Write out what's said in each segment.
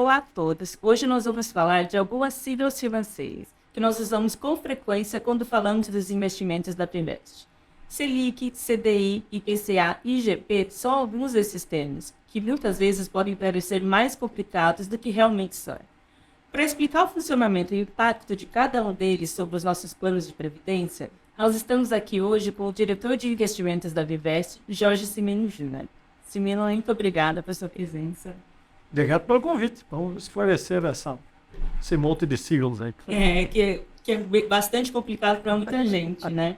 Olá a todos. Hoje nós vamos falar de algumas siglas financeiras que nós usamos com frequência quando falamos dos investimentos da Prinvest. Selic, CDI, IPCA e IGP são alguns desses termos, que muitas vezes podem parecer mais complicados do que realmente são. Para explicar o funcionamento e o impacto de cada um deles sobre os nossos planos de previdência, nós estamos aqui hoje com o diretor de investimentos da Vivest, Jorge Cimino Júnior. Cimino, muito obrigada pela sua presença. Obrigado pelo convite. Vamos esclarecer esse monte de siglas aí. Que é bastante complicado para muita gente, né?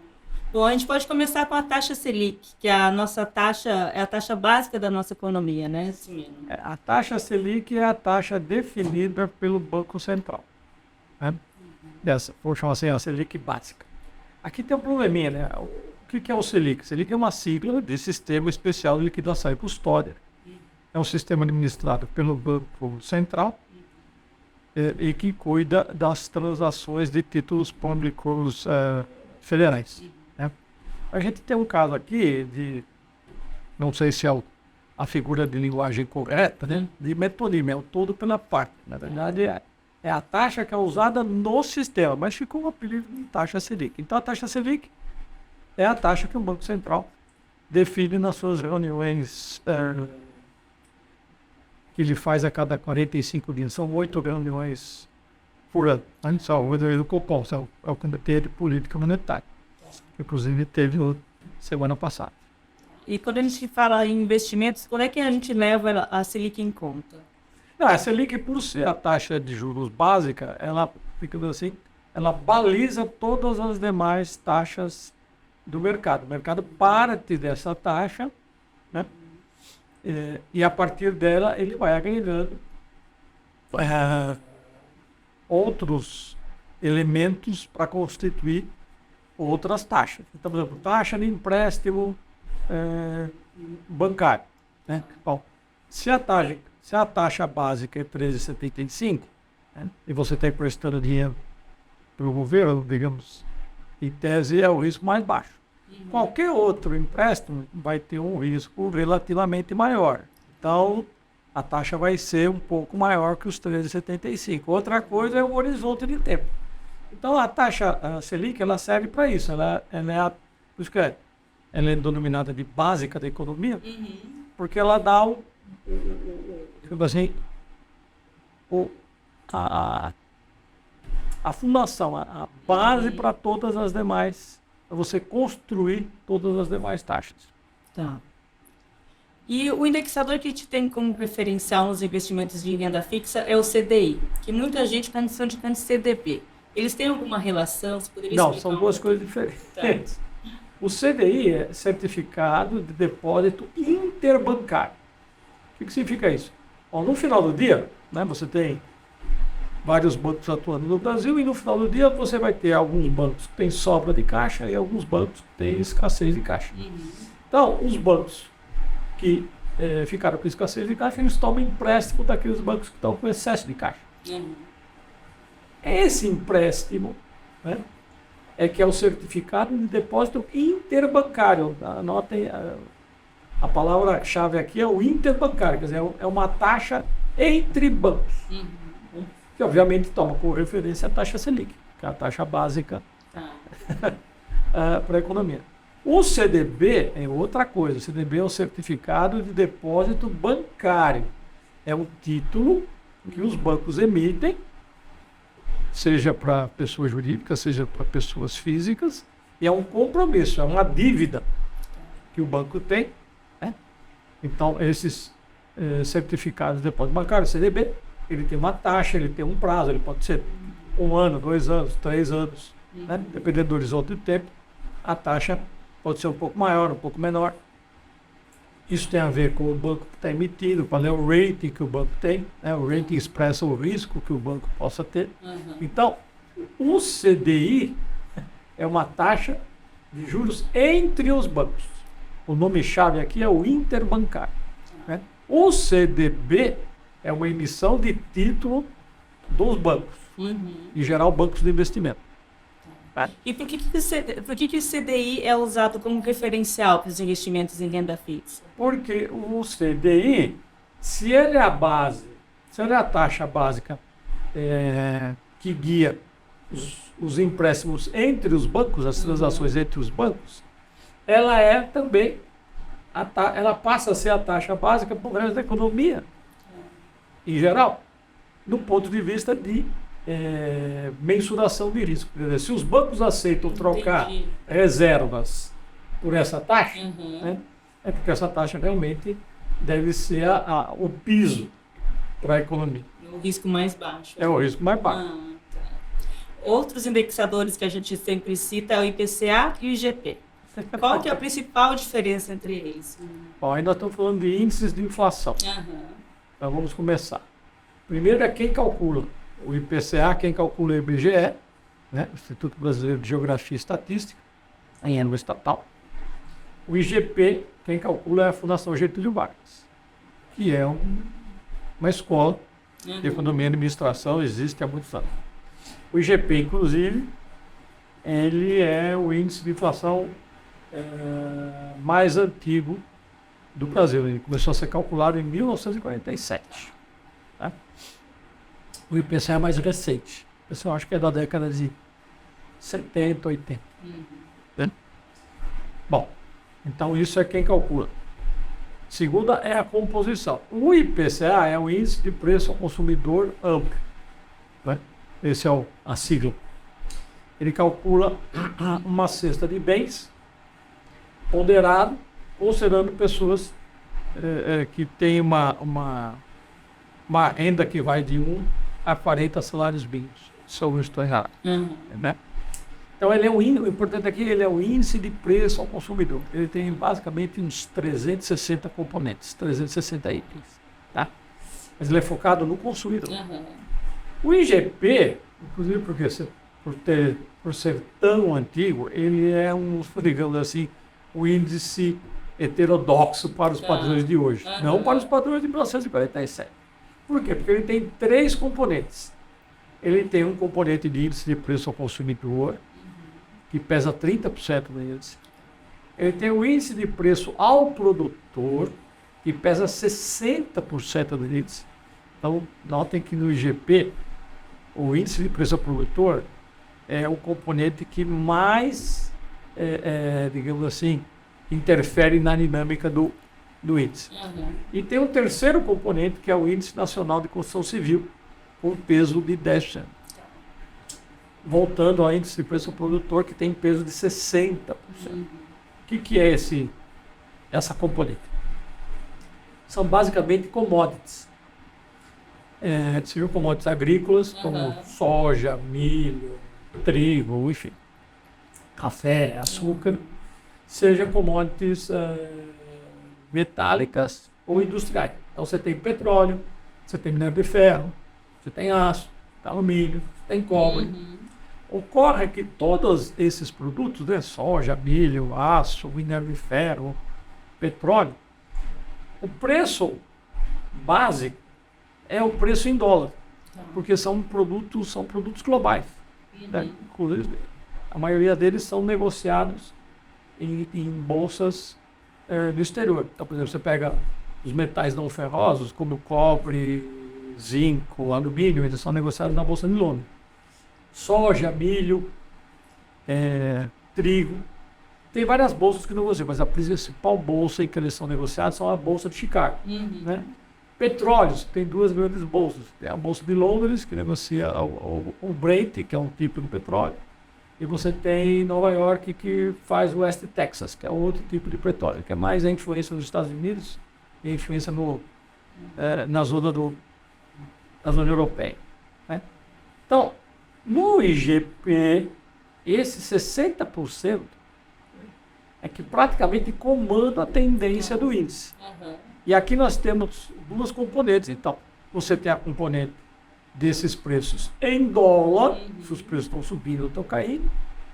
Bom, a gente pode começar com a taxa Selic, que é a nossa taxa, é a taxa básica da nossa economia, né, Cimino? A taxa Selic é a taxa definida pelo Banco Central. Né? Vou chamar assim, a Selic básica. Aqui tem um probleminha, né? O que é o Selic? Selic é uma sigla de Sistema Especial de Liquidação e Custódia. É um sistema administrado pelo Banco Central e que cuida das transações de títulos públicos federais. Né? A gente tem um caso aqui de, não sei se é a figura de linguagem correta, né? De metonímio, é o todo pela parte. Na verdade, é a taxa que é usada no sistema, mas ficou um apelido de taxa Selic. Então, a taxa Selic é a taxa que o Banco Central define nas suas reuniões que ele faz a cada 45 dias. São 8 reuniões por ano. São o Copom, é o Comitê de Política Monetária. Inclusive, teve semana passada. E quando a gente fala em investimentos, como é que a gente leva a Selic em conta? Não, a Selic, por ser a taxa de juros básica, ela, ficando assim, ela baliza todas as demais taxas do mercado. O mercado parte dessa taxa, né? E a partir dela ele vai agregando outros elementos para constituir outras taxas. Então, por exemplo, taxa de empréstimo bancário. Né? Bom, se a taxa básica é 13,75, né? E você está emprestando dinheiro para o governo, digamos, em tese é o risco mais baixo. Qualquer outro empréstimo vai ter um risco relativamente maior. Então, a taxa vai ser um pouco maior que os 13,75. Outra coisa é o horizonte de tempo. Então, a taxa Selic, ela serve para isso. Ela é denominada de básica da economia, porque ela dá a fundação, a base para todas as demais, para você construir todas as demais taxas. Tá. E o indexador que a gente tem como preferencial nos investimentos de renda fixa é o CDI, que muita gente está chamando de CDB. Eles têm alguma relação? Você poderia Não, explicar são duas coisas diferentes. Tá. O CDI é Certificado de Depósito Interbancário. O que significa isso? Bom, no final do dia, né, você tem vários bancos atuando no Brasil e no final do dia você vai ter alguns bancos que têm sobra de caixa e alguns bancos que têm escassez de caixa. Então, os bancos que ficaram com escassez de caixa, eles tomam empréstimo daqueles bancos que estão com excesso de caixa. Esse empréstimo, né, é que é o certificado de depósito interbancário. Anotem, a palavra-chave aqui é o interbancário, quer dizer, é uma taxa entre bancos. Que obviamente toma como referência a taxa Selic, que é a taxa básica para a economia. O CDB é outra coisa. O CDB é o Certificado de Depósito Bancário. É um título que os bancos emitem, seja para pessoas jurídicas, seja para pessoas físicas, e é um compromisso, é uma dívida que o banco tem. Né? Então, esses certificados de depósito bancário, CDB, ele tem uma taxa, ele tem um prazo, ele pode ser 1 ano, 2 anos, 3 anos, né? Dependendo do horizonte de tempo, a taxa pode ser um pouco maior, um pouco menor. Isso tem a ver com o banco que está emitido, qual é o rating que o banco tem, né? O rating expressa o risco que o banco possa ter. Então, o CDI é uma taxa de juros entre os bancos. O nome-chave aqui é o interbancário. Né? O CDB é uma emissão de título dos bancos, em geral bancos de investimento. E por que o CDI é usado como referencial para os investimentos em renda fixa? Porque o CDI, se ele é a base, Se ela é a taxa básica que guia os empréstimos entre os bancos, as transações entre os bancos, ela é também, ela passa a ser a taxa básica para o resto da economia, em geral, do ponto de vista de mensuração de risco. Quer dizer, se os bancos aceitam trocar reservas por essa taxa, né, é porque essa taxa realmente deve ser o piso para a economia. O risco mais baixo. É o risco mais baixo. Outros indexadores que a gente sempre cita é o IPCA e o IGP. Qual que é a principal diferença entre eles? Bom, aí nós estamos falando de índices de inflação. Então vamos começar. Primeiro é quem calcula. O IPCA, quem calcula é o IBGE, né? Instituto Brasileiro de Geografia e Estatística, em âmbito estatal. O IGP, quem calcula é a Fundação Getúlio Vargas, que é uma escola de economia e administração, existe há muitos anos. O IGP, inclusive, ele é o índice de inflação mais antigo do Brasil. Ele começou a ser calculado em 1947. Tá? O IPCA é mais recente. O pessoal acho que é da década de 70, 80. Né? Bom, então isso é quem calcula. Segunda é a composição. O IPCA é o índice de preço ao consumidor amplo. Né? Esse é a sigla. Ele calcula uma cesta de bens ponderado, considerando pessoas que têm uma renda que vai de 1 a 40 salários mínimos. Se eu não estou errado. Né? Então, ele é o importante aqui, ele é o índice de preço ao consumidor. Ele tem basicamente uns 360 componentes, 360 itens. Tá? Mas ele é focado no consumidor. O IGP, inclusive por ser tão antigo, ele é digamos assim, o índice heterodoxo para os padrões de hoje, não para os padrões de 1947. Por quê? Porque ele tem 3 componentes. Ele tem um componente de índice de preço ao consumidor, que pesa 30% do índice. Ele tem o índice de preço ao produtor, que pesa 60% do índice. Então, notem que no IGP, o índice de preço ao produtor é o componente que mais, digamos assim, interfere na dinâmica do índice. E tem um terceiro componente, que é o Índice Nacional de Construção Civil, com peso de 10%. Voltando ao índice de preço ao produtor, que tem peso de 60%. O que é essa componente? São basicamente commodities. Seriam commodities agrícolas, como soja, milho, trigo, enfim, café, açúcar, seja commodities metálicas ou industriais. Então você tem petróleo, você tem minério de ferro, você tem aço, alumínio, você tem cobre. Ocorre que todos esses produtos, né, soja, milho, aço, minério de ferro, petróleo, o preço básico é o preço em dólar, porque são produtos globais. Né? Inclusive, a maioria deles são negociados em bolsas do exterior. Então, por exemplo, você pega os metais não ferrosos, como o cobre, zinco, alumínio, eles são negociados na Bolsa de Londres. Soja, milho, trigo. Tem várias bolsas que não vou dizer, mas a principal bolsa em que eles são negociados são a Bolsa de Chicago. Né? Petróleos, tem 2 grandes bolsas. Tem a Bolsa de Londres, que negocia o Brent, que é um tipo de petróleo. E você tem Nova York, que faz o West Texas, que é outro tipo de petróleo, que é mais a influência dos Estados Unidos e a influência na zona europeia. Né? Então, no IGP, esse 60% é que praticamente comanda a tendência do índice. E aqui nós temos 2 componentes. Então, você tem a componente desses preços em dólar, se os preços estão subindo ou estão caindo.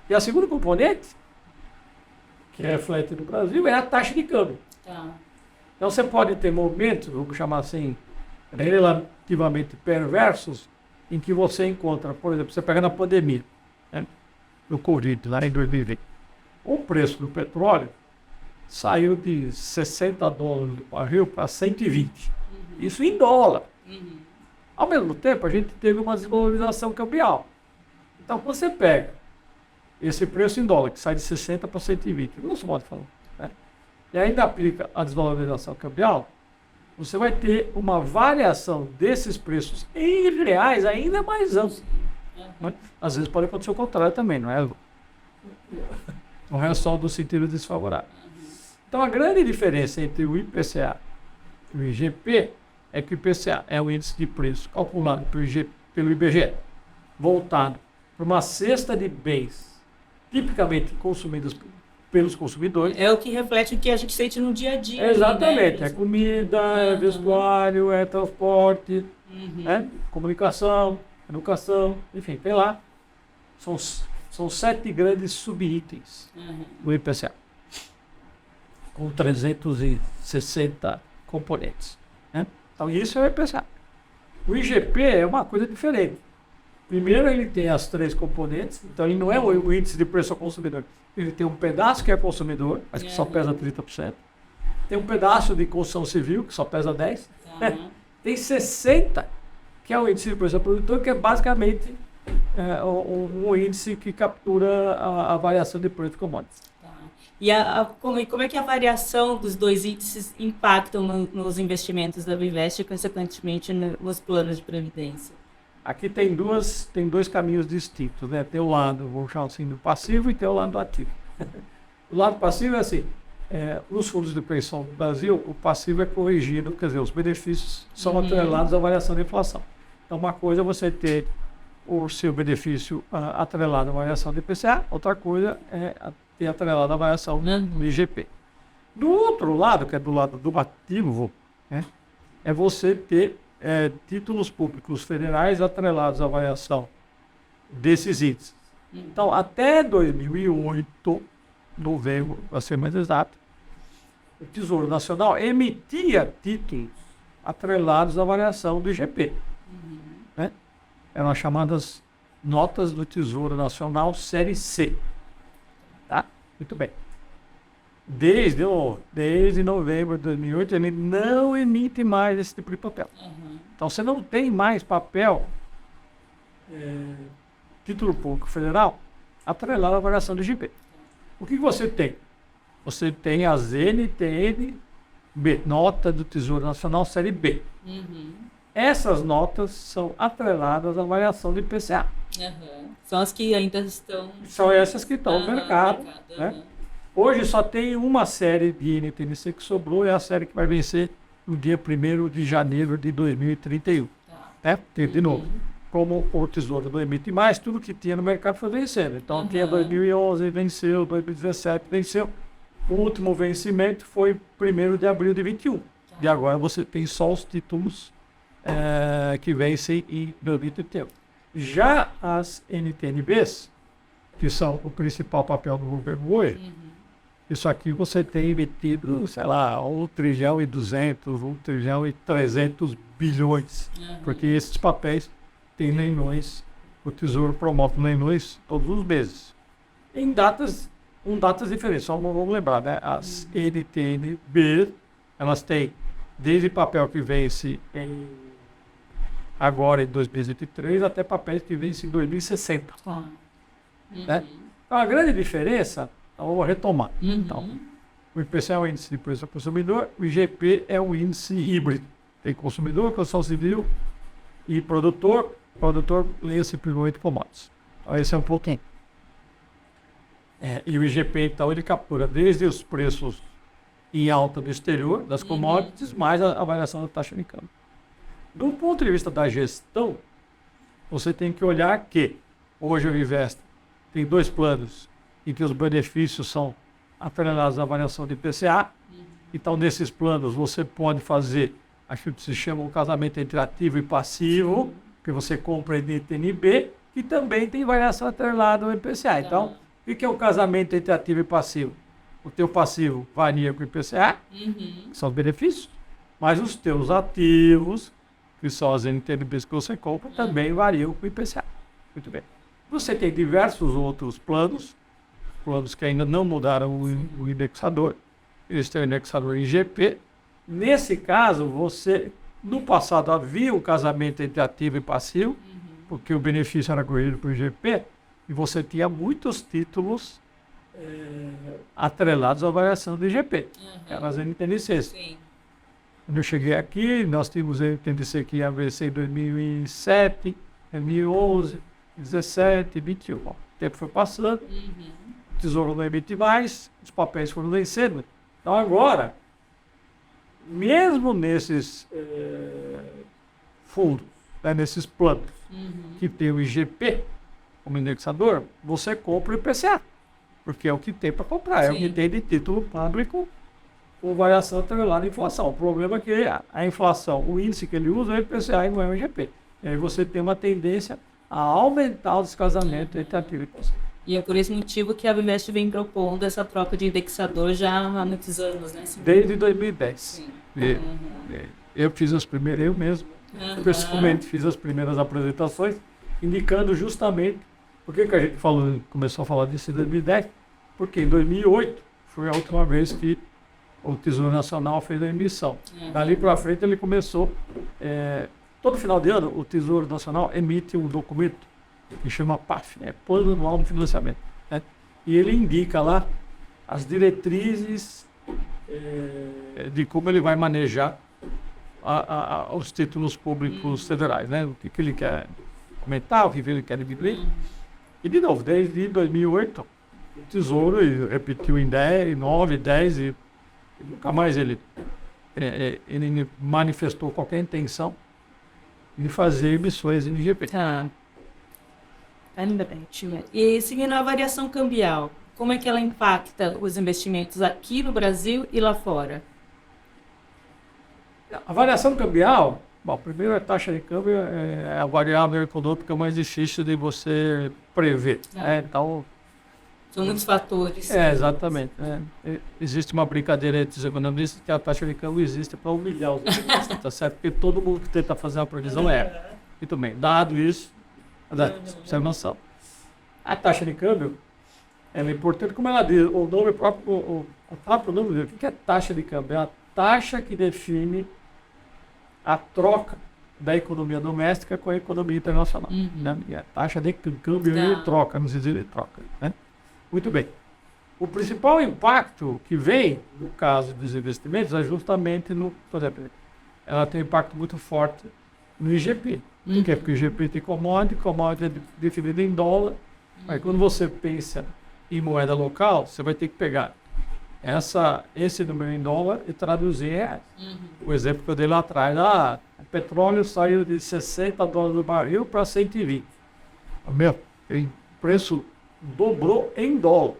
E a segunda componente, que reflete no Brasil, é a taxa de câmbio. Então, você pode ter momentos, vamos chamar assim, relativamente perversos, em que você encontra, por exemplo, você pega na pandemia, né, do Covid, lá em 2020, o preço do petróleo saiu de $60 do barril para 120. Isso em dólar. Ao mesmo tempo, a gente teve uma desvalorização cambial. Então, você pega esse preço em dólar, que sai de 60 para 120, grosso modo falando, né? E ainda aplica a desvalorização cambial, você vai ter uma variação desses preços em reais ainda mais ampla. Mas, às vezes pode acontecer o contrário também, não é? Não é só do sentido desfavorável. Então, a grande diferença entre o IPCA e o IGP é que o IPCA é o índice de preço calculado pelo IBGE, voltado para uma cesta de bens tipicamente consumidos pelos consumidores. É o que reflete o que a gente sente no dia a dia. Exatamente. Né? É comida, é vestuário, é transporte, é comunicação, educação, enfim, tem lá. São 7 grandes subitens do IPCA, com 360 componentes. Né? Então, isso é o IPCA. O IGP é uma coisa diferente. Primeiro, ele tem as 3 componentes, então ele não é o índice de preço ao consumidor. Ele tem um pedaço que é consumidor, mas que só pesa 30%. Tem um pedaço de construção civil, que só pesa 10%. Tem 60%, que é o índice de preço ao produtor, que é basicamente um índice que captura a variação de preço de commodities. E como é que a variação dos dois índices impactam nos investimentos da Vivest e, consequentemente, nos planos de previdência? Aqui tem dois caminhos distintos, né? Tem o lado, vou chamar assim, do passivo e tem o lado do ativo. O lado passivo é assim, nos fundos de pensão do Brasil, o passivo é corrigido, quer dizer, os benefícios são atrelados à variação da inflação. Então, uma coisa é você ter o seu benefício atrelado à variação do IPCA, outra coisa é ter atrelado à variação do IGP. Do outro lado, que é do lado do ativo, né, é você ter títulos públicos federais atrelados à variação desses índices. Então, até 2008, novembro, para ser mais exato, o Tesouro Nacional emitia títulos atrelados à variação do IGP. Né? Eram as chamadas notas do Tesouro Nacional Série C. Tá? Muito bem. Desde novembro de 2008, ele não emite mais esse tipo de papel. Então, você não tem mais papel, título público federal, atrelado à variação do IGP. O que você tem? Você tem as NTN-B, nota do Tesouro Nacional Série B. Essas notas são atreladas à variação do IPCA. São as que ainda estão... São essas que estão no mercado. Né? Hoje só tem uma série de NTNC que sobrou, é a série que vai vencer no dia 1º de janeiro de 2031. Né? De novo, como o Tesouro não emite mais, tudo que tinha no mercado foi vencendo. Então, tinha 2011, venceu, 2017, venceu. O último vencimento foi 1º de abril de 21. E agora você tem só os títulos que vencem em 2031. Já as NTNBs, que são o principal papel do governo hoje, isso aqui você tem emitido, sei lá, 1 trilhão e 200, 1 trilhão e 300 bilhões, porque esses papéis têm leilões, o Tesouro promove leilões todos os meses, em datas diferentes, só vamos lembrar, né? As NTNB, elas têm desde papel que vence agora em 2023 até papéis que vencem em 2060. Né? Então, a grande diferença, vamos retomar. Então, o IPCA é o índice de preço ao consumidor, o IGP é um índice híbrido. Tem consumidor, construção civil e produtor. Produtor lê simplesmente commodities. Então, esse é um pouquinho. E o IGP, então, ele captura desde os preços em alta do exterior, das commodities, mais a variação da taxa de câmbio. Do ponto de vista da gestão, você tem que olhar que hoje o Vivest tem 2 planos em que os benefícios são atrelados à variação de IPCA. Então, nesses planos, você pode fazer aquilo que se chama um casamento entre ativo e passivo, que você compra em NTNB, que também tem variação atrelada ao IPCA. Então, o que é o casamento entre ativo e passivo? O teu passivo varia com o IPCA, que são os benefícios, mas os teus ativos, que são as NTNBs que você compra, também variam com o IPCA. Muito bem. Você tem diversos outros planos que ainda não mudaram o indexador. Eles têm o indexador IGP. Nesse caso, você No passado havia um casamento entre ativo e passivo, porque o benefício era corrido por IGP, e você tinha muitos títulos atrelados à variação do IGP, que eram as NTNCs. Sim. Quando eu cheguei aqui, nós tínhamos a NTNC que ia vencer em 2007, 2011, 2017, 2021. O tempo foi passando, o Tesouro não emite mais, os papéis foram vencendo. Então agora, mesmo nesses fundos, né, nesses planos que tem o IGP como indexador, você compra o IPCA, porque é o que tem para comprar, é o que tem de título público com variação atrelada à inflação. O problema é que a inflação, o índice que ele usa é o IPCA e não é o IGP. E aí você tem uma tendência a aumentar o descasamento entre ativo e passivo. E é por esse motivo que a Bimest vem propondo essa troca de indexador já há muitos anos, né? Desde 2010. Sim. Eu fiz as primeiras, eu mesmo, pessoalmente fiz as primeiras apresentações, indicando justamente por que a gente começou a falar disso em 2010, porque em 2008 foi a última vez que o Tesouro Nacional fez a emissão. Dali para frente ele começou, todo final de ano o Tesouro Nacional emite um documento que chama PAF, Plano Anual de Financiamento, né? E ele indica lá as diretrizes de como ele vai manejar os títulos públicos federais, né? O que ele quer aumentar, o que ele quer diminuir. E, de novo, desde 2008, o Tesouro repetiu em 10, 9, 10 e nunca mais ele manifestou qualquer intenção de fazer emissões em IGP. Tá. Ainda bem, tio. E seguindo a variação cambial, como é que ela impacta os investimentos aqui no Brasil e lá fora? A variação cambial, bom, primeiro a taxa de câmbio é a variável econômica mais difícil de você prever. Então, são muitos fatores. Exatamente. Existe uma brincadeira entre os economistas que a taxa de câmbio existe para humilhar os economistas, tá certo? Porque todo mundo que tenta fazer uma previsão erra. Muito bem, dado isso, você noção. A taxa de câmbio, ela é importante, como ela diz, o nome próprio, o próprio nome, o que é taxa de câmbio? É a taxa que define a troca da economia doméstica com a economia internacional. Né? E a taxa de câmbio é troca, não se diz de troca. Né? Muito bem. O principal impacto que vem, no caso dos investimentos, é justamente por exemplo, ela tem um impacto muito forte no IGP. Por quê? Porque o IGP tem commodity é definido em dólar. Mas quando você pensa em moeda local, você vai ter que pegar esse número em dólar e traduzir em reais. O exemplo que eu dei lá atrás, o petróleo saiu de $60 o barril para 120. O preço dobrou em dólar.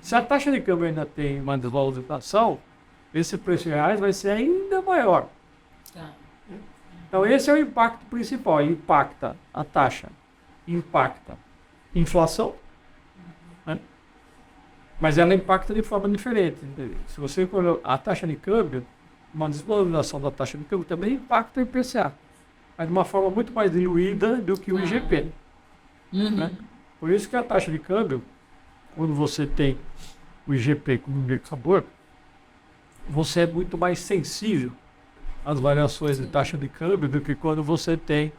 Se a taxa de câmbio ainda tem uma desvalorização, esse preço em reais vai ser ainda maior. Então esse é o impacto principal, impacta a taxa, impacta a inflação, né? Mas ela impacta de forma diferente. Se você for a taxa de câmbio, uma desvalorização da taxa de câmbio também impacta o IPCA, mas de uma forma muito mais diluída do que o IGP. Né? Por isso que a taxa de câmbio, quando você tem o IGP como indexador, você é muito mais sensível às variações de taxa de câmbio do que quando você tem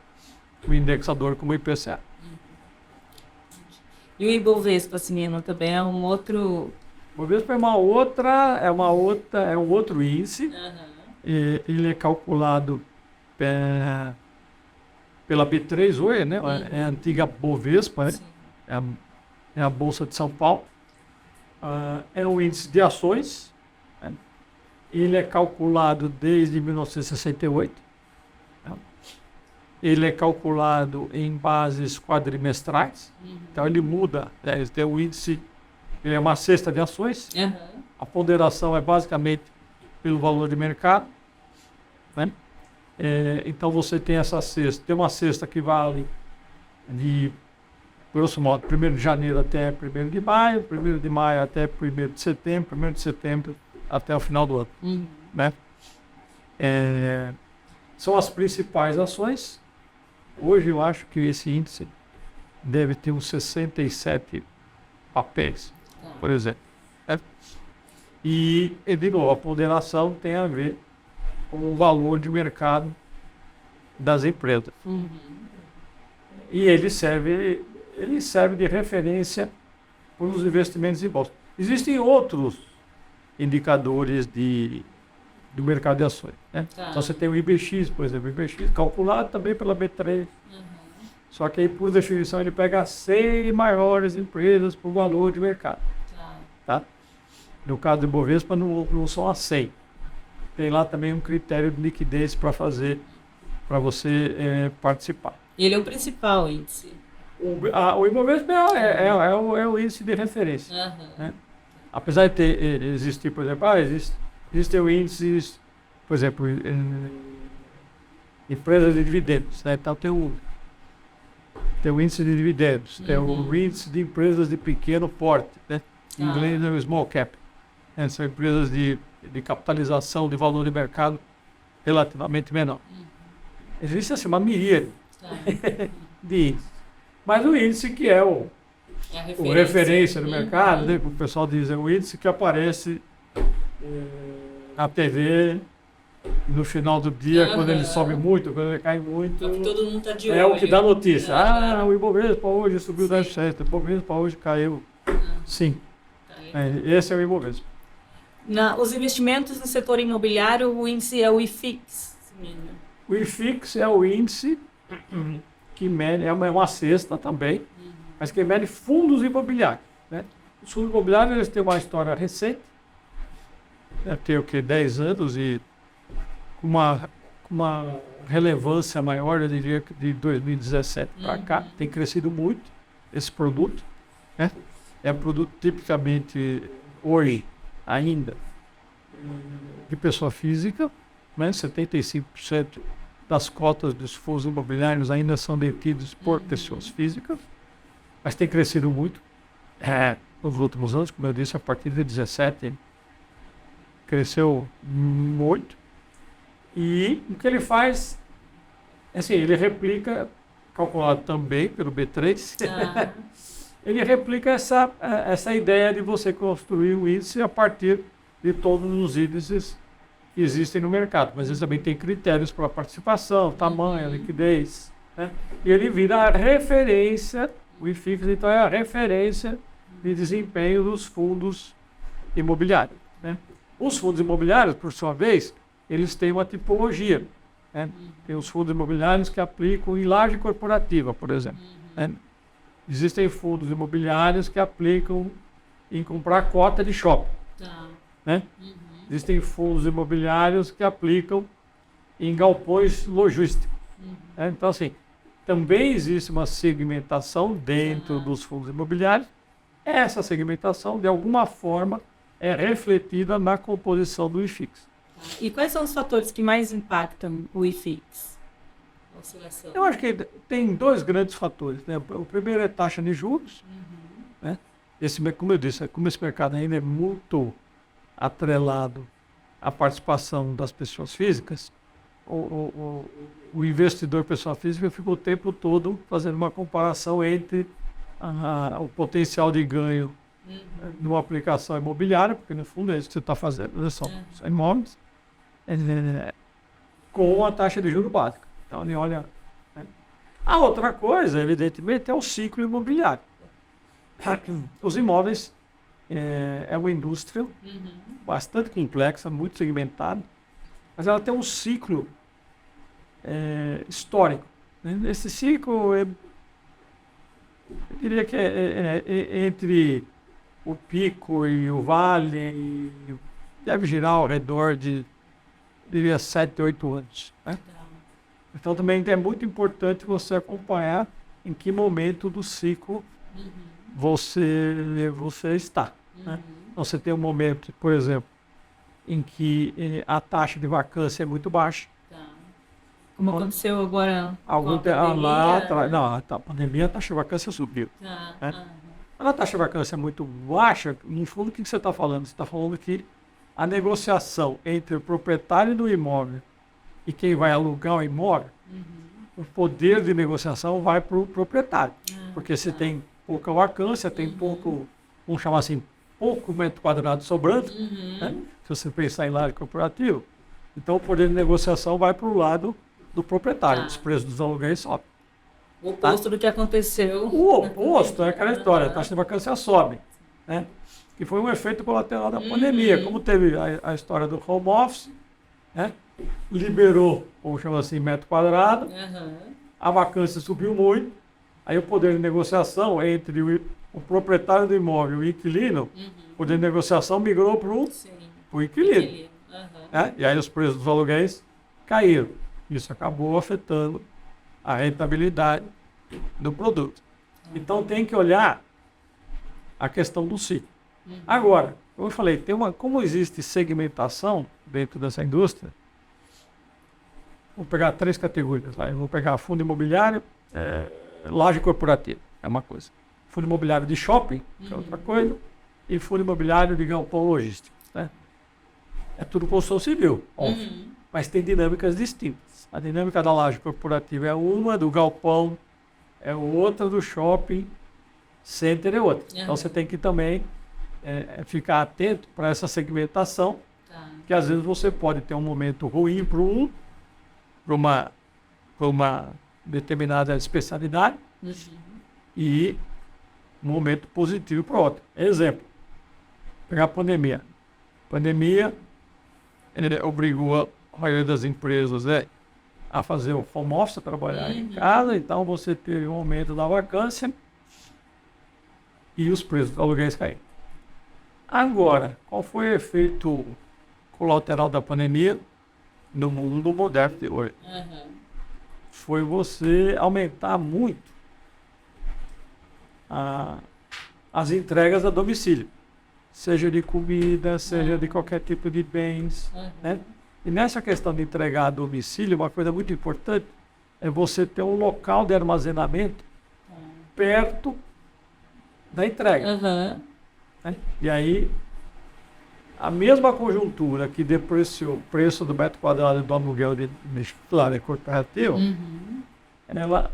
o indexador como IPCA. E o Ibovespa, Simino, também é um outro... O Ibovespa é um outro índice. Ele é calculado pela B3 hoje, né? É a antiga Bovespa, né? É a Bolsa de São Paulo. É um índice de ações. Né? Ele é calculado desde 1968. Né? Ele é calculado em bases quadrimestrais. Então ele muda. Ele tem um índice, ele é uma cesta de ações. A ponderação é basicamente pelo valor de mercado. Né? Então você tem essa cesta. Tem uma cesta que vale de, grosso modo, 1º de janeiro até 1º de maio, 1º de maio até 1º de setembro, 1º de setembro até o final do ano. Né? São as principais ações. Hoje eu acho que esse índice deve ter uns 67 papéis, por exemplo. E de novo, a ponderação tem a ver com o valor de mercado das empresas. E ele serve de referência para os investimentos em bolsa. Existem outros indicadores do mercado de ações, né? Tá. Então você tem o IBX, por exemplo, o IBX calculado também pela B3. Só que aí, por definição, ele pega as 100 maiores empresas por valor de mercado. Tá? No caso do Ibovespa, não são as 100. Tem lá também um critério de liquidez para você participar. Ele é o principal índice. O Ibovespa é o índice de referência. Né? Apesar de existir, por exemplo, existem índices, por exemplo, empresas de dividendos. Né? Então tem o índice de dividendos, tem o índice de empresas de pequeno porte, né? Em inglês é o small cap. São empresas de capitalização de valor de mercado relativamente menor. Existe assim, uma miríade de índices. Mas o índice que é o referência do mercado, né? O pessoal diz, é o índice que aparece na TV no final do dia, quando ele sobe muito, quando ele cai muito. Todo mundo tá de olho. É o que dá notícia. O Ibovespa hoje subiu 10%, o Ibovespa hoje caiu 5%. Esse é o Ibovespa. Os investimentos no setor imobiliário, o índice é o IFIX. O IFIX é o índice que mede, é uma cesta também, mas que mede fundos imobiliários. Né? Os fundos imobiliários eles têm uma história recente, deve ter o que, 10 anos e com uma relevância maior, eu diria que de 2017 para cá, tem crescido muito esse produto. Né? É um produto tipicamente hoje ainda de pessoa física, né? 75% das cotas dos fundos imobiliários ainda são detidos por pessoas físicas, mas tem crescido muito nos últimos anos, como eu disse, a partir de 2017 cresceu muito. E o que ele faz, assim, ele replica, calculado também pelo B3, ele replica essa ideia de você construir um índice a partir de todos os índices que existem no mercado. Mas ele também tem critérios para participação, tamanho, liquidez. Né? E ele vira a referência, o IFIX, então é a referência de desempenho dos fundos imobiliários. Né? Os fundos imobiliários, por sua vez, eles têm uma tipologia. Né? Tem os fundos imobiliários que aplicam em laje corporativa, por exemplo. Né? Existem fundos imobiliários que aplicam em comprar cota de shopping. Né? Existem fundos imobiliários que aplicam em galpões logísticos. Né? Então, assim, também existe uma segmentação dentro dos fundos imobiliários. Essa segmentação, de alguma forma, é refletida na composição do IFIX. E quais são os fatores que mais impactam o IFIX? Eu acho que tem dois grandes fatores. Né? O primeiro é taxa de juros. Né? Como eu disse, como esse mercado ainda é muito atrelado à participação das pessoas físicas, o investidor pessoa física fica o tempo todo fazendo uma comparação entre o potencial de ganho numa aplicação imobiliária, porque no fundo é isso que você está fazendo, né? São imóveis, com a taxa de juros básica. Então ele olha. Né? A outra coisa, evidentemente, é o ciclo imobiliário. Os imóveis é uma indústria bastante complexa, muito segmentada, mas ela tem um ciclo histórico. Né? Esse ciclo eu diria que é entre o pico e o vale, deve girar ao redor de, diria, 7, 8 anos. Né? Então também é muito importante você acompanhar em que momento do ciclo você está. Né? Então você tem um momento, por exemplo, em que a taxa de vacância é muito baixa. Como aconteceu agora algum com a pandemia? Não, a pandemia, a taxa de vacância subiu. Né? Quando a taxa de vacância é muito baixa, no fundo, o que você está falando? Você está falando que a negociação entre o proprietário do imóvel e quem vai alugar o imóvel, o poder de negociação vai para o proprietário. Porque você tem pouca vacância, tem pouco, vamos chamar assim, pouco metro quadrado sobrando, né? Se você pensar em laje corporativo. Então o poder de negociação vai para o lado do proprietário. Tá. Os preços dos aluguéis sobem. O oposto do que aconteceu. O oposto é aquela história, a taxa de vacância sobe, né? Que foi um efeito colateral da pandemia. Como teve a história do home office, né? Liberou, ou chama assim, metro quadrado, a vacância subiu muito, aí o poder de negociação entre o proprietário do imóvel e o inquilino, o poder de negociação migrou para o inquilino. Né? E aí os preços dos aluguéis caíram. Isso acabou afetando a rentabilidade do produto. Então tem que olhar a questão do ciclo. Agora, como eu falei, como existe segmentação dentro dessa indústria, vou pegar 3 categorias. Eu vou pegar fundo imobiliário, laje corporativa, é uma coisa. Fundo imobiliário de shopping, que é outra coisa, e fundo imobiliário de galpão logístico. Né? É tudo construção civil, óbvio, mas tem dinâmicas distintas. A dinâmica da laje corporativa é uma, do galpão é outra, do shopping center é outra. Então você tem que também ficar atento para essa segmentação, que às vezes você pode ter um momento ruim para uma determinada especialidade e um momento positivo para outro. Exemplo, pegar a pandemia. A pandemia obrigou a maioria das empresas a fazer o home office, a trabalhar em casa, então você teve um aumento da vacância e os preços dos aluguéis caíram. Agora, qual foi o efeito colateral da pandemia no mundo moderno de hoje? Foi você aumentar muito as entregas a domicílio, seja de comida, seja de qualquer tipo de bens, né? E nessa questão de entregar a domicílio, uma coisa muito importante é você ter um local de armazenamento perto da entrega. Né? E aí, a mesma conjuntura que depreciou o preço do metro quadrado do aluguel de corporativo, ela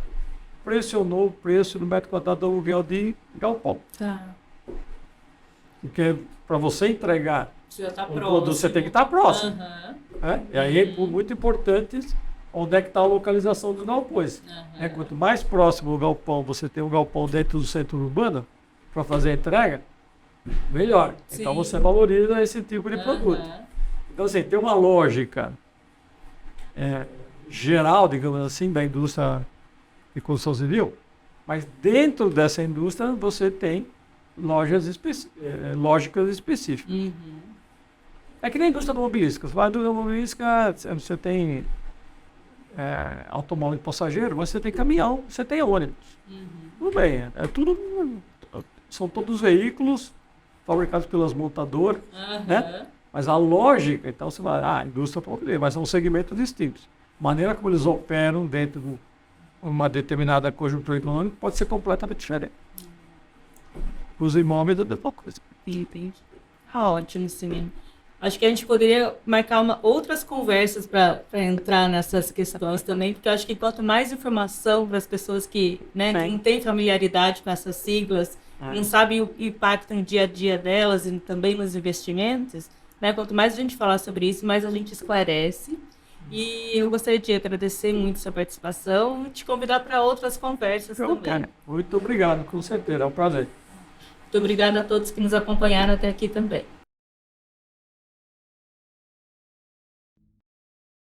pressionou o preço do metro quadrado do aluguel de galpão. Porque para você entregar o produto, você tem que estar próximo. E aí é muito importante onde é que está a localização dos galpões. Quanto mais próximo o galpão, você tem um galpão dentro do centro urbano para fazer a entrega, melhor. Sim. Então você valoriza esse tipo de produto. Então assim, tem uma lógica geral, digamos assim, da indústria de construção civil, mas dentro dessa indústria você tem lógicas específicas. É que nem a indústria automobilística. Você vai na indústria automobilística, você tem automóvel de passageiro, mas você tem caminhão, você tem ônibus. Tudo bem, são todos veículos fabricados pelas montadoras, né? Mas a lógica, então você vai, indústria automobilística, mas são segmentos distintos. A maneira como eles operam dentro de uma determinada conjuntura econômica pode ser completamente diferente. Os imóveis é a mesma coisa. Entendi. Ótimo, sim. Acho que a gente poderia marcar outras conversas para entrar nessas questões também, porque eu acho que quanto mais informação para as pessoas que não têm familiaridade com essas siglas, não sabem o impacto no dia a dia delas e também nos investimentos, quanto mais a gente falar sobre isso, mais a gente esclarece. E eu gostaria de agradecer muito sua participação e te convidar para outras conversas também. Muito obrigado, com certeza, é um prazer. Muito obrigada a todos que nos acompanharam até aqui também.